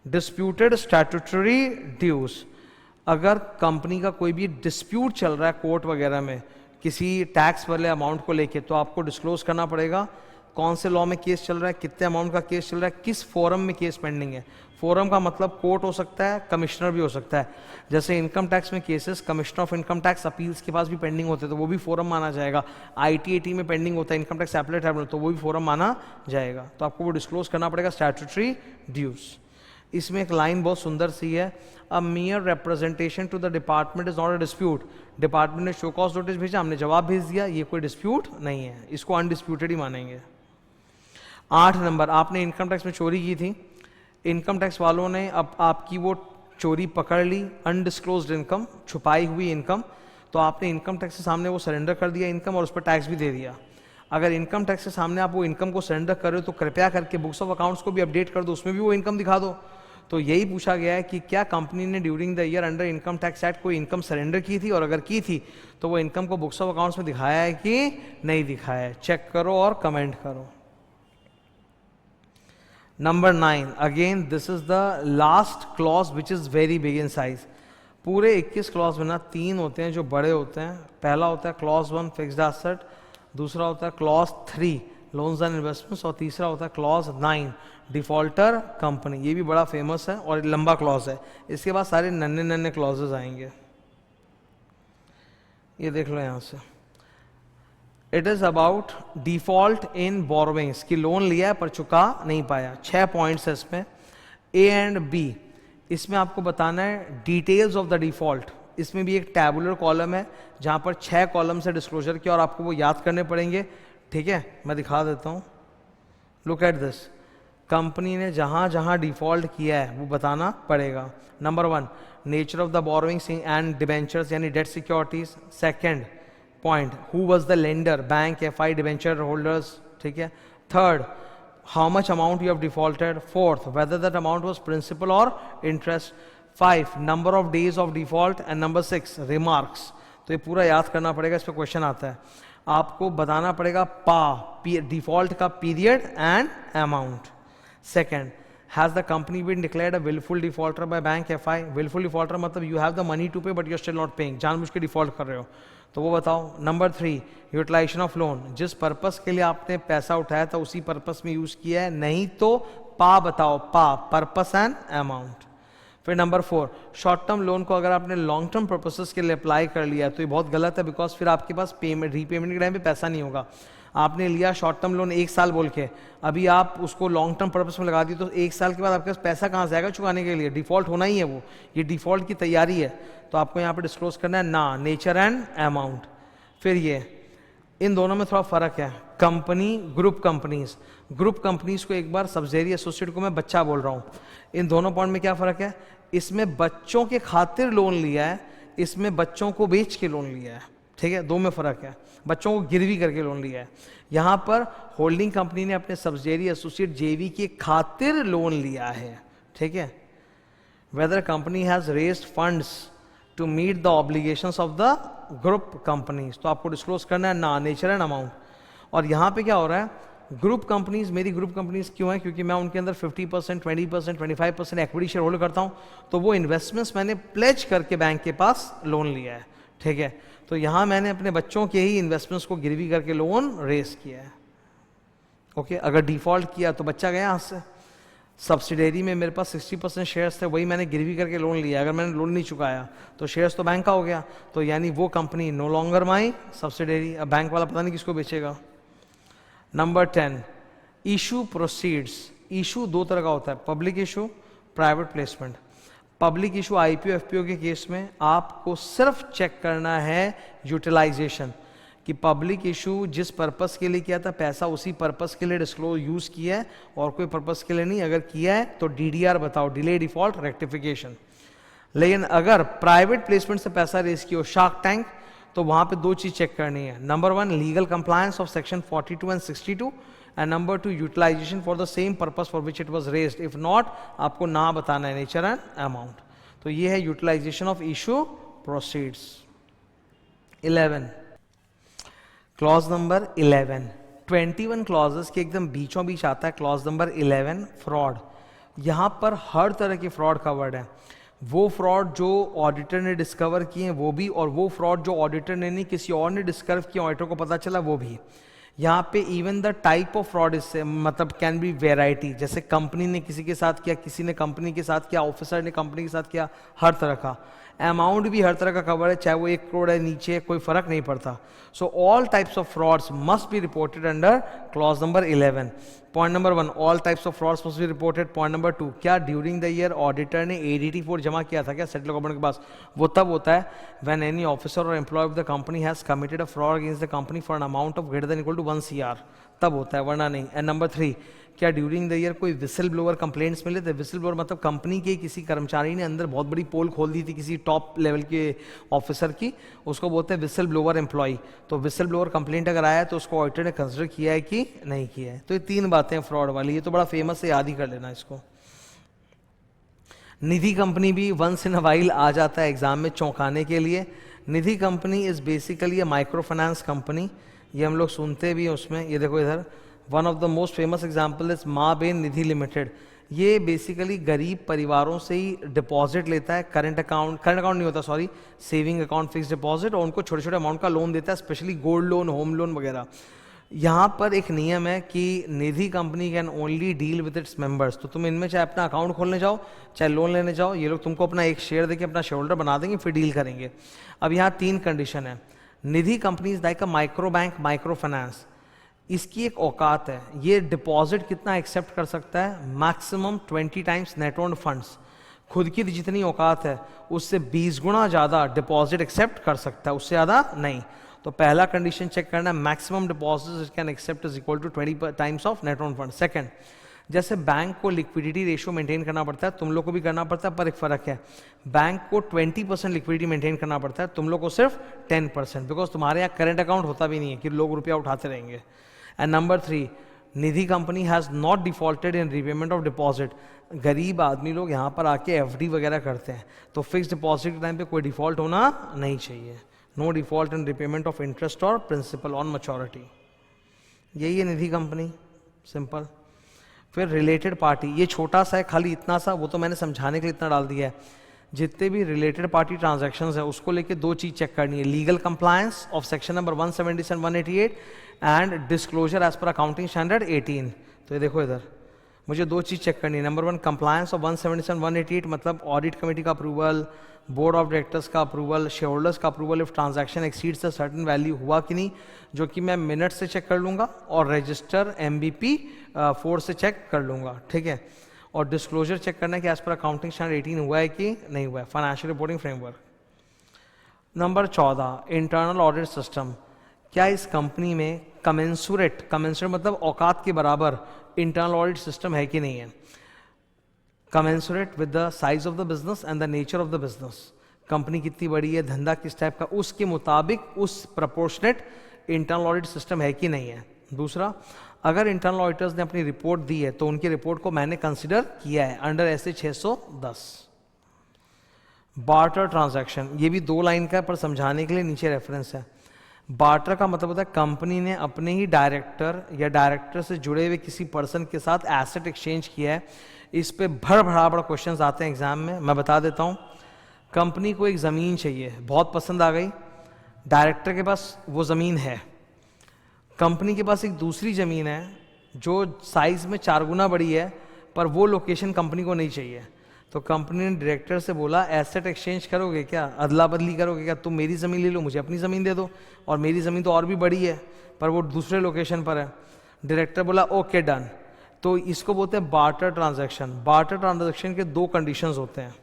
डिस्प्यूटेड स्टैट्यूटरी ड्यूज, अगर कंपनी का कोई भी डिस्प्यूट चल रहा है कोर्ट वगैरह में किसी टैक्स वाले अमाउंट को लेके, तो आपको डिस्क्लोज करना पड़ेगा कौन से लॉ में केस चल रहा है, कितने अमाउंट का केस चल रहा है, किस फोरम में केस पेंडिंग है। फोरम का मतलब कोर्ट हो सकता है, कमिश्नर भी हो सकता है। जैसे इनकम टैक्स में cases commissioner of income tax appeals के पास भी पेंडिंग होते हैं, तो वो भी फोरम माना जाएगा। आईटीएटी में पेंडिंग होता है इनकम टैक्स एपलेट ट्राइब्यूनल, तो वो भी फोरम माना जाएगा। तो आपको वो डिस्क्लोज करना पड़ेगा स्टैट्यूटरी ड्यूज। इसमें एक लाइन बहुत सुंदर सी है, a mere representation to the department is not a dispute. Department ने शो कॉज नोटिस भेजा, हमने जवाब भेज दिया, ये कोई डिस्प्यूट नहीं है, इसको अनडिस्प्यूटेड ही मानेंगे। 8 नंबर, आपने इनकम टैक्स में चोरी की थी, इनकम टैक्स वालों ने अब आपकी वो चोरी पकड़ ली, अनडिस्क्लोज्ड इनकम, छुपाई हुई इनकम, तो आपने इनकम टैक्स के सामने वो सरेंडर कर दिया इनकम और उस पर टैक्स भी दे दिया। अगर इनकम टैक्स के सामने आप वो इनकम को सरेंडर कर रहे हो तो कृपया करके बुक्स ऑफ अकाउंट्स को भी अपडेट कर दो, उसमें भी वो इनकम दिखा दो। तो यही पूछा गया है कि क्या कंपनी ने during the year under income tax act कोई इनकम सरेंडर की थी, और अगर की थी तो वो इनकम को बुक्स ऑफ अकाउंट्स में दिखाया है कि नहीं दिखाया है। चेक करो और कमेंट करो। Number 9, again this is the last clause which is very big in size. पूरे 21 क्लॉज में ना 3 होते हैं जो बड़े होते हैं। पहला होता है क्लॉज 1 फिक्स्ड एसेट, दूसरा होता है क्लॉज 3 लोन्स एंड इन्वेस्टमेंट्स, और तीसरा होता है क्लॉज 9 डिफॉल्टर कंपनी। ये भी बड़ा फेमस है और लंबा क्लॉज है। इसके बाद सारे नन्हे नन्हे क्लॉजेज आएंगे, ये देख लो यहाँ से। It is about default in borrowings, की लोन लिया है पर चुका नहीं पाया। 6 पॉइंट्स है इसमें, ए एंड बी। इसमें आपको बताना है डिटेल्स ऑफ द डिफॉल्ट। इसमें भी एक टैबुलर कॉलम है जहां पर 6 कॉलम से डिस्क्लोजर किया और आपको वो याद करने पड़ेंगे, ठीक है। मैं दिखा देता हूं, लुक एट दिस। कंपनी ने जहां जहां डिफॉल्ट किया है वो बताना पड़ेगा। Number 1 nature of the borrowings and debentures यानी debt securities. Second point who was the lender, bank, FI, debenture holders, ठीक है। Third how much amount you have defaulted. Fourth, whether that amount was principal or interest. 5 number of days of default and number 6 remarks. तो ये पूरा याद करना पड़ेगा, इस पे क्वेश्चन आता है। आपको बताना पड़ेगा डिफॉल्ट का period and amount. Second, has the company been declared a wilful defaulter by bank, FI. Wilful defaulter मतलब you have the money to pay but you are still not paying, जानबूझ के default कर रहे हो, तो वो बताओ। नंबर 3 यूटिलाइजेशन ऑफ लोन, जिस पर्पस के लिए आपने पैसा उठाया था उसी पर्पस में यूज किया है, नहीं तो पा बताओ, पा पर्पस एंड अमाउंट। फिर नंबर 4 शॉर्ट टर्म लोन को अगर आपने लॉन्ग टर्म पर्पसेस के लिए अप्लाई कर लिया है तो ये बहुत गलत है, बिकॉज फिर आपके पास पेमेंट रीपेमेंट के टाइम पे पैसा नहीं होगा। आपने लिया शॉर्ट टर्म लोन 1 साल बोल के, अभी आप उसको लॉन्ग टर्म पर्पस में लगा दी तो 1 साल के बाद आपके पास पैसा कहाँ से आएगा चुकाने के लिए? डिफॉल्ट होना ही है वो, ये डिफॉल्ट की तैयारी है। तो आपको यहाँ पे डिस्क्लोज करना है ना नेचर एंड अमाउंट। फिर ये इन दोनों में थोड़ा फर्क है। Company, group companies, group companies को एक बार सब्सिडियरी एसोसिएट को मैं बच्चा बोल रहा हूँ। इन दोनों पॉइंट में क्या फर्क है? इसमें बच्चों के खातिर लोन लिया है, इसमें बच्चों को बेच के लोन लिया है, ठीक है। दो में फर्क है, बच्चों को गिरवी करके लोन लिया है। यहाँ पर होल्डिंग कंपनी ने अपने सब्सिडियरी एसोसिएट जेवी के खातिर लोन लिया है, ठीक है। Whether company has raised funds to meet the obligations of the group companies, तो आपको डिस्क्लोज करना है ना नेचर एंड अमाउंट। और यहाँ पे क्या हो रहा है, ग्रुप कंपनीज, मेरी ग्रुप कंपनीज क्यों है? क्योंकि मैं उनके अंदर 50%, 20%, 25% इक्विटी शेयर होल्ड करता हूँ, तो वो इन्वेस्टमेंट्स मैंने प्लेज करके बैंक के पास लोन लिया है, ठीक है। तो यहाँ मैंने अपने बच्चों के ही इन्वेस्टमेंट्स को गिरवी करके लोन रेस किया है, ओके। अगर डिफॉल्ट किया तो बच्चा गया हाथ से। सब्सिडियरी में मेरे पास 60% शेयर्स थे, वही मैंने गिरवी करके लोन लिया, अगर मैंने लोन नहीं चुकाया तो शेयर्स तो बैंक का हो गया, तो यानी वो company no longer my subsidiary. अब बैंक वाला पता नहीं किसको बेचेगा। Number 10 issue proceeds. इशू 2 तरह का होता है, public issue, private placement. Public issue IPO FPO के केस में आपको सिर्फ चेक करना है यूटिलाइजेशन, कि पब्लिक इशू जिस पर्पस के लिए किया था पैसा उसी पर्पस के लिए डिस्क्लोज यूज किया है और कोई पर्पस के लिए नहीं। अगर किया है तो डीडीआर बताओ, डिले डिफॉल्ट रेक्टिफिकेशन। लेकिन अगर प्राइवेट प्लेसमेंट से पैसा रेस किया हो, शार्क टैंक, तो वहां पे 2 चीज चेक करनी है। Number 1 legal compliance of section 42 and 62 and number 2 utilization for the same purpose for which it was raised. If not, आपको ना बताना है नेचर एंड अमाउंट। तो ये है utilization of issue proceeds. 11 clause number 11, 21 clauses के एकदम बीचों बीच आता है क्लॉज नंबर 11 फ्रॉड। यहाँ पर हर तरह के फ्रॉड कवर्ड है, वो फ्रॉड जो ऑडिटर ने डिस्कवर किए हैं वो भी, और वो फ्रॉड जो ऑडिटर ने नहीं किसी और ने डिस्कवर किया ऑडिटर को पता चला वो भी। यहाँ पे even the type of fraud इससे मतलब कैन बी वेराइटी, जैसे कंपनी ने किसी के साथ किया, किसी ने कंपनी के साथ किया, ऑफिसर ने कंपनी के साथ किया, हर तरह का। अमाउंट भी हर तरह का कवर है, चाहे वो 1 करोड़ है नीचे, कोई फर्क नहीं पड़ता। So all types of frauds must be reported under clause number 11। Point number 1 all types of frauds must be reported. Point number 2 क्या ड्यूरिंग द ईयर ऑडिटर ने ADT 4 जमा किया था क्या सेंट्रल गवर्नमेंट के पास? वो तब होता है व्हेन एनी ऑफिसर और employee of the company has committed a fraud against the company for an amount of greater than equal to 1 CR, तब होता है, वरना नहीं। एंड नंबर 3 क्या ड्यूरिंग द ईयर कोई विसल ब्लोअर कंप्लेंट्स मिले थे? विसल ब्लोअर मतलब कंपनी के किसी कर्मचारी ने अंदर बहुत बड़ी पोल खोल दी थी किसी टॉप लेवल के ऑफिसर की, उसको बोलते हैं विसल ब्लोअर एम्प्लॉय। तो विसल ब्लोअर कंप्लेंट अगर आया तो उसको ऑडिटर ने कंसिडर किया है कि नहीं किया है। तो ये 3 बातें फ्रॉड वाली, ये तो बड़ा फेमस है, याद ही कर लेना इसको। निधि कंपनी भी वंस इन अ वाइल आ जाता है एग्जाम में चौंकाने के लिए। Nidhi company is basically a micro finance company, ये हम लोग सुनते भी हैं उसमें। ये देखो इधर, one of the most famous example is माँ बेन निधि लिमिटेड। ये बेसिकली गरीब परिवारों से ही डिपॉजिट लेता है, करंट अकाउंट नहीं होता, sorry, saving account, fix deposit, और उनको छोटे छोटे अमाउंट का लोन देता है, specially gold loan, home loan वगैरह। यहाँ पर एक नियम है कि Nidhi company can only deal with its members. तो तुम इनमें चाहे अपना अकाउंट खोलने जाओ, चाहे लोन लेने जाओ, ये लोग तुमको अपना एक शेयर देके अपना शेयर होल्डर बना देंगे, फिर डील करेंगे। अब यहाँ 3 कंडीशन है। Nidhi company is like a micro bank, micro finance. इसकी एक औकात है, ये डिपॉजिट कितना एक्सेप्ट कर सकता है, maximum 20 times net owned funds. खुद की जितनी औकात है उससे 20 गुना ज़्यादा डिपॉजिट एक्सेप्ट कर सकता है, उससे ज़्यादा नहीं। तो पहला कंडीशन चेक करना है, maximum deposit it can accept is equal to 20 times of net owned fund. Second, जैसे बैंक को लिक्विडिटी रेशियो मेंटेन करना पड़ता है, तुम लोग को भी करना पड़ता है, पर एक फ़र्क है, बैंक को 20% लिक्विडिटी मेंटेन करना पड़ता है, तुम लोग को सिर्फ 10%, बिकॉज तुम्हारे यहाँ करंट अकाउंट होता भी नहीं है कि लोग रुपया उठाते रहेंगे। And number 3, Nidhi company has not defaulted in repayment of deposit. गरीब आदमी लोग यहाँ पर आके एफडी वगैरह करते हैं, तो फिक्स डिपॉजिट के टाइम पे कोई डिफॉल्ट होना नहीं चाहिए। No default in repayment of interest और प्रिंसिपल ऑन मैच्योरिटी। यही है निधि कंपनी, सिंपल। फिर रिलेटेड पार्टी, ये छोटा सा है, खाली इतना सा, वो तो मैंने समझाने के लिए इतना डाल दिया है। जितने भी रिलेटेड पार्टी ट्रांजैक्शंस है उसको लेके 2 चीज चेक करनी है, legal compliance of section number 177 188 and disclosure as per accounting standard 18। तो ये देखो इधर मुझे 2 चीज चेक करनी है। नंबर 1, कंप्लायंस ऑफ 177 188, मतलब ऑडिट कमेटी का अप्रूवल, बोर्ड ऑफ डायरेक्टर्स का अप्रूवल, शेयर होल्डर्स का approval if transaction exceeds a certain value हुआ कि नहीं, जो कि मैं मिनट से चेक कर लूंगा, और रजिस्टर MBP 4 से चेक कर लूंगा, ठीक है। और डिस्क्लोजर चेक करना है कि एज पर अकाउंटिंग स्टैंडर्ड 18 हुआ है कि नहीं हुआ है, financial reporting framework. Number 14, internal audit system. क्या इस कंपनी में कमेंसुरेट मतलब औकात के बराबर इंटरनल ऑडिट सिस्टम है कि नहीं है। Commensurate with the size of the business and the nature of the business. Company कितनी बड़ी है, धंधा किस टाइप का, उसके मुताबिक उस प्रपोर्शनेट इंटरनल ऑडिट सिस्टम है कि नहीं है। दूसरा, अगर इंटरनल ऑडिटर्स ने अपनी रिपोर्ट दी है तो उनकी रिपोर्ट को मैंने कंसिडर किया है अंडर SA 610। बार्टर ट्रांजैक्शन, ये भी 2 लाइन का है पर समझाने के लिए नीचे रेफरेंस है। बार्टर का मतलब होता है कंपनी ने अपने ही डायरेक्टर या डायरेक्टर से जुड़े हुए किसी पर्सन के साथ एसेट एक्सचेंज किया है। इस पे भड़ क्वेश्चंस आते हैं एग्जाम में, मैं बता देता हूँ। कंपनी को एक ज़मीन चाहिए, बहुत पसंद आ गई, डायरेक्टर के पास वो ज़मीन है, कंपनी के पास एक दूसरी ज़मीन है जो साइज़ में 4 गुना बड़ी है, पर वो लोकेशन कंपनी को नहीं चाहिए। तो कंपनी ने डायरेक्टर से बोला एसेट एक्सचेंज करोगे क्या, अदला बदली करोगे क्या, तुम मेरी ज़मीन ले लो, मुझे अपनी ज़मीन दे दो, और मेरी ज़मीन तो और भी बड़ी है पर वो दूसरे लोकेशन पर है। डायरेक्टर बोला ओके डन। तो इसको बोलते हैं बार्टर ट्रांजैक्शन। बार्टर ट्रांजैक्शन के 2 कंडीशंस होते हैं,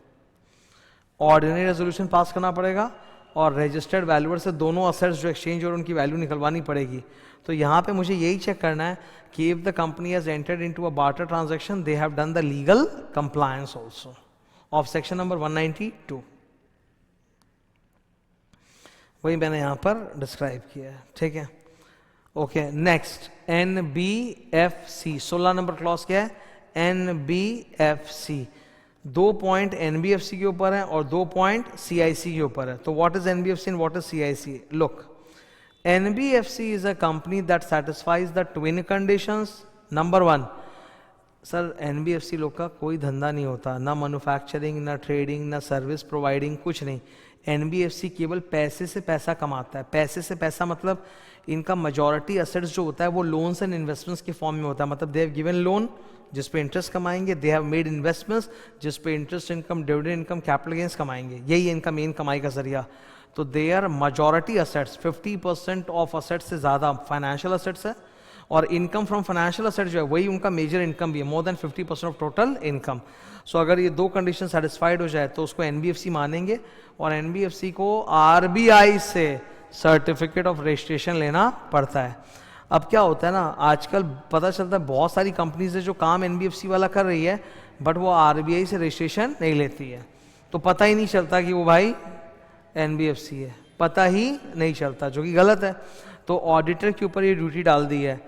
ऑर्डिनरी रेजोल्यूशन पास करना पड़ेगा और रजिस्टर्ड वैल्यूअर से दोनों असेट्स जो एक्सचेंज और उनकी वैल्यू निकलवानी पड़ेगी। तो यहाँ पे मुझे यही चेक करना है कि if the company has entered into a barter transaction they have done the legal compliance also of section number 192। वही मैंने यहाँ पर डिस्क्राइब किया है, ठीक है। Okay, next NBFC 16 number clause क्या है, NBFC। 2 पॉइंट NBFC के ऊपर है और 2 पॉइंट CIC के ऊपर है। तो what is NBFC and what is CIC? Look, NBFC is a company that satisfies the twin conditions. Number 1, sir NBFC लोग का कोई धंधा नहीं होता, ना मैन्युफैक्चरिंग, ना ट्रेडिंग, ना सर्विस प्रोवाइडिंग, कुछ नहीं। NBFC केवल पैसे से पैसा कमाता है। पैसे से पैसा मतलब इनका मेजॉरिटी असेट्स जो होता है वो लोन्स एंड इन्वेस्टमेंट्स के फॉर्म में होता है। मतलब दे हैव गिवन लोन जिस पे इंटरेस्ट कमाएंगे, दे हैव मेड इन्वेस्टमेंट्स जिस पे interest income, dividend income, capital gains कमाएंगे, यही इनका मेन कमाई का जरिया। तो they are majority assets, 50% of assets से ज़्यादा फाइनेंशियल असेट्स है, और इनकम फ्रॉम फाइनेंशियल असेट्स जो है वही उनका मेजर इनकम भी है, more than 50% of total income. So अगर ये 2 कंडीशन सेटिस्फाइड हो जाए तो उसको NBFC मानेंगे, और NBFC को RBI से सर्टिफिकेट ऑफ रजिस्ट्रेशन लेना पड़ता है। अब क्या होता है ना, आजकल पता चलता है बहुत सारी कंपनीज है जो काम NBFC वाला कर रही है बट वो RBI से रजिस्ट्रेशन नहीं लेती है, तो पता ही नहीं चलता कि वो भाई NBFC है, पता ही नहीं चलता, जो कि गलत है। तो ऑडिटर के ऊपर ये ड्यूटी डाल दी है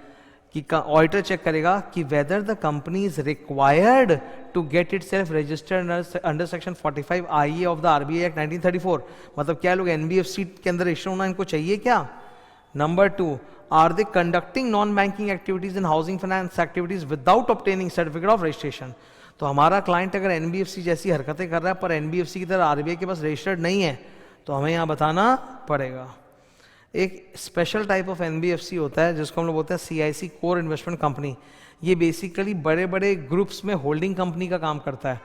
कि ऑडिटर चेक करेगा कि whether the company is required to get itself registered under section 45 IE of the RBI act 1934। मतलब क्या लोग NBFC के अंदर रजिस्टर होना इनको चाहिए क्या। Number 2, are they conducting non banking activities in housing finance activities without obtaining certificate of registration. तो हमारा क्लाइंट अगर एनबीएफसी जैसी हरकतें कर रहा है पर एनबीएफसी की तरह आरबीआई के पास रजिस्टर्ड नहीं है तो हमें यहाँ बताना पड़ेगा। एक स्पेशल टाइप ऑफ एनबीएफसी होता है जिसको हम लोग बोलते हैं सीआईसी, कोर इन्वेस्टमेंट कंपनी। ये बेसिकली बड़े बड़े ग्रुप्स में होल्डिंग कंपनी का काम करता है।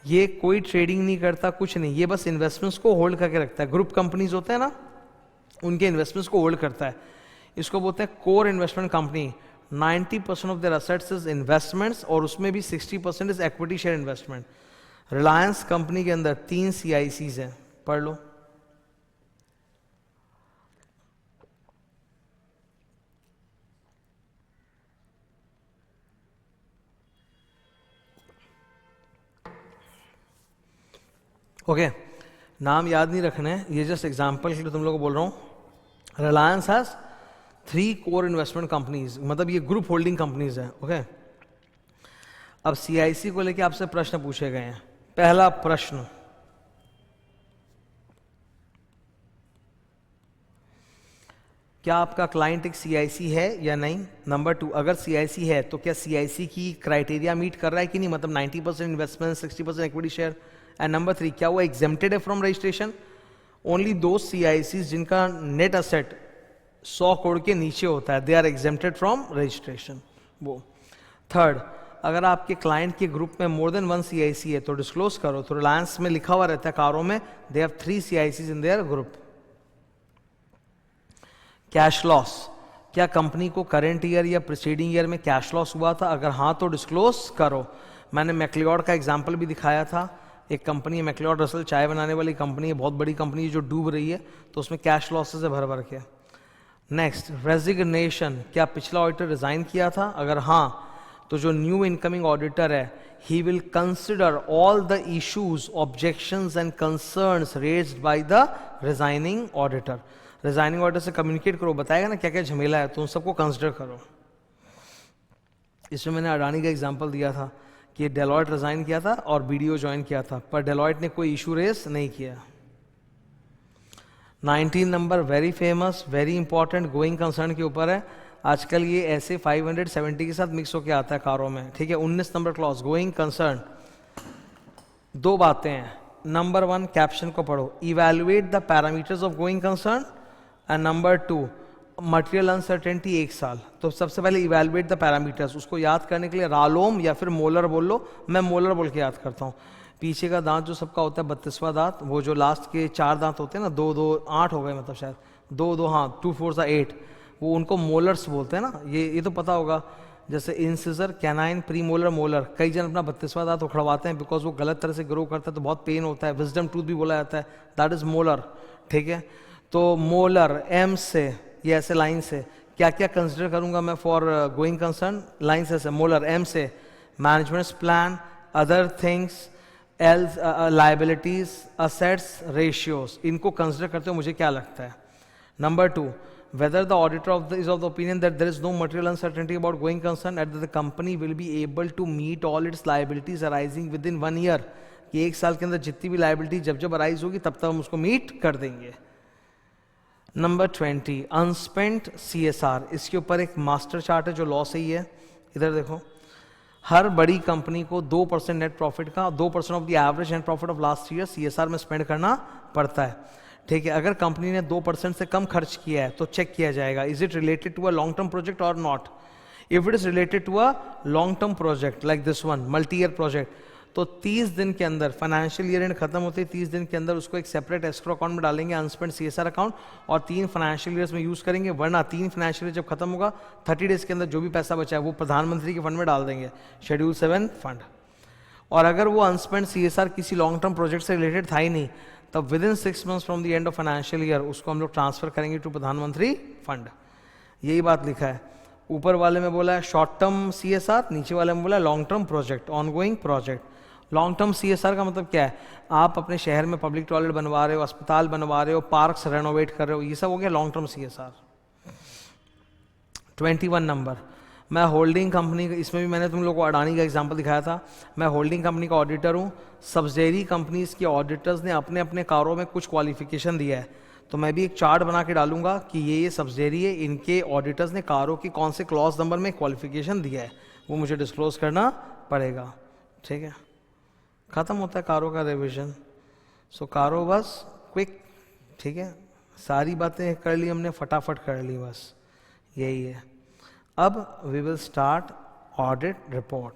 ये कोई ट्रेडिंग नहीं करता, कुछ नहीं, ये बस इन्वेस्टमेंट्स को होल्ड करके रखता है। ग्रुप कंपनीज होते हैं ना, उनके इन्वेस्टमेंट्स को होल्ड करता है। इसको बोलते हैं core investment company. 90% of their assets is investments और उसमें भी 60% is equity share investment. Reliance company के अंदर 3 सीआईसीज हैं, पढ़ लो। ओके, नाम याद नहीं रखने, ये जस्ट एग्जांपल के लिए तुम लोगों को बोल रहा हूँ। Reliance has 3 core investment companies, मतलब ये ग्रुप होल्डिंग कंपनीज हैं। ओके, अब सीआईसी को लेके आपसे प्रश्न पूछे गए हैं। पहला प्रश्न, क्या आपका क्लाइंट एक सीआईसी है या नहीं? नंबर 2, अगर सीआईसी है तो क्या सीआईसी की क्राइटेरिया मीट कर रहा है कि नहीं, मतलब 90% investment, 60% equity share. And number 3, क्या वो एग्जेम्प्टेड है फ्रॉम रजिस्ट्रेशन? ओनली दो सीआईसी जिनका नेट असेट 100 करोड़ के नीचे होता है, they are exempted from registration. वो। थर्ड, अगर आपके क्लाइंट के ग्रुप में मोर देन 1 सीआईसी है तो डिस्क्लोज करो। तो रिलायंस में लिखा हुआ रहता है कारों में, they have 3 CIC in their group. Cash loss, क्या कंपनी को करंट ईयर या प्रीसीडिंग ईयर में कैश लॉस हुआ था? अगर हाँ तो डिस्क्लोज करो। मैंने मैक्लियोड का एग्जांपल भी दिखाया था। एक कंपनी है मैक्लियोड रसल, चाय बनाने वाली कंपनी है, बहुत बड़ी कंपनी है जो डूब रही है, तो उसमें कैश लॉसेस है भर भर के। नेक्स्ट, रेजिग्नेशन, क्या पिछला ऑडिटर रिजाइन किया था? अगर हाँ तो जो न्यू इनकमिंग ऑडिटर है, he will consider all the issues, objections and concerns raised by the resigning auditor. Resigning auditor से कम्युनिकेट करो, बताएगा ना क्या क्या झमेला है, तो उन सबको कंसिडर करो। इसमें मैंने अडानी का एग्जांपल दिया था कि डेलॉयट रिजाइन किया था और बीडीओ ज्वाइन किया था, पर डेलॉयट ने कोई इशू रेस नहीं किया। 19 number, very famous, very important, going concern के ऊपर है। आजकल ये ऐसे 570 के साथ मिक्स होके आता है कारों में, ठीक है। 19 नंबर क्लॉज, गोइंग कंसर्न। 2 बातें हैं। नंबर 1, कैप्शन को पढ़ो, evaluate the parameters of going concern. And number 2, material uncertainty 1 साल। तो सबसे पहले इवैल्यूएट द पैरामीटर्स, उसको याद करने के लिए रालोम या फिर मोलर बोल लो। मैं मोलर बोल के याद करता हूँ। पीछे का दांत जो सबका होता है 32वां दांत, वो जो लास्ट के 4 दांत होते हैं ना, 2 2 8 हो गए, मतलब शायद 2 2, हाँ 2 4 8, वो उनको मोलर्स बोलते हैं ना। ये तो पता होगा। जैसे incisor, canine, pre molar, molar. कई जन अपना 32वां दांत उखड़वाते हैं बिकॉज वो गलत तरह से ग्रो करता है तो बहुत पेन होता है। विजडम टूथ भी बोला जाता है, दैट इज मोलर, ठीक है। तो मोलर एम से, ये ऐसे लाइन से क्या क्या कंसिडर करूंगा मैं फॉर गोइंग कंसर्न? लाइन से मोलर एम से management plan, other things, else, liabilities, assets, ratios, इनको कंसिडर करते हो मुझे क्या लगता है। Number 2, whether the auditor is of the opinion that there is no material uncertainty about going concern and that the company will be able to meet all its liabilities arising within 1 year, कि 1 साल के अंदर जितनी भी liability जब arise होगी तब तक हम उसको मीट कर देंगे। नंबर 20, अनस्पेंट सीएसआर, इसके ऊपर एक मास्टर चार्ट है जो लॉ से ही है। इधर देखो, हर बड़ी कंपनी को 2% नेट प्रॉफिट का, 2% of the average net profit of last year CSR में स्पेंड करना पड़ता है, ठीक है। अगर कंपनी ने 2% से कम खर्च किया है तो चेक किया जाएगा, is it related to a long term project और not. If it is related to a long term project like this one, multi year project, तो 30 दिन के अंदर, फाइनेंशियल ईयर एंड खत्म होते ही 30 दिन के अंदर उसको एक सेपरेट एस्क्रो अकाउंट में डालेंगे, अनस्पेंड सीएसआर अकाउंट, और 3 फाइनेंशियल ईयर्स में यूज करेंगे। वरना 3 फाइनेंशियल ईयर जब खत्म होगा 30 डेज के अंदर जो भी पैसा बचा है वो प्रधानमंत्री के फंड में डाल देंगे, शेड्यूल 7 फंड। और अगर वो अनस्पेंड सीएसआर किसी लॉन्ग टर्म प्रोजेक्ट से रिलेटेड था ही नहीं, तब with in 6 months from the end of financial year उसको हम लोग ट्रांसफर करेंगे टू प्रधानमंत्री फंड। यही बात लिखा है। ऊपर वाले में बोला है शॉर्ट टर्म सीएसआर, नीचे वाले में बोला है long term project, ongoing project. Long term CSR का मतलब क्या है? आप अपने शहर में पब्लिक टॉयलेट बनवा रहे हो, अस्पताल बनवा रहे हो, पार्क्स रेनोवेट कर रहे हो, ये सब हो गया लॉन्ग टर्म सीएसआर। 21 नंबर, मैं होल्डिंग कंपनी, इसमें भी मैंने तुम लोग को अडानी का एग्जांपल दिखाया था। मैं होल्डिंग कंपनी का ऑडिटर हूँ। सब्सिडरी कंपनीज के ऑडिटर्स ने अपने अपने कारों में कुछ क्वालिफिकेशन दिया है, तो मैं भी एक चार्ट बना के डालूंगा कि ये सब्सिडरी है, इनके ऑडिटर्स ने कारों की कौन से क्लॉज नंबर में क्वालिफिकेशन दिया है, वो मुझे डिस्क्लोज करना पड़ेगा। ठीक है, ख़त्म होता है कारो का रिवीजन। सो कारो बस क्विक, ठीक है, सारी बातें कर ली हमने, फटाफट कर ली, बस यही है। अब we will start audit report.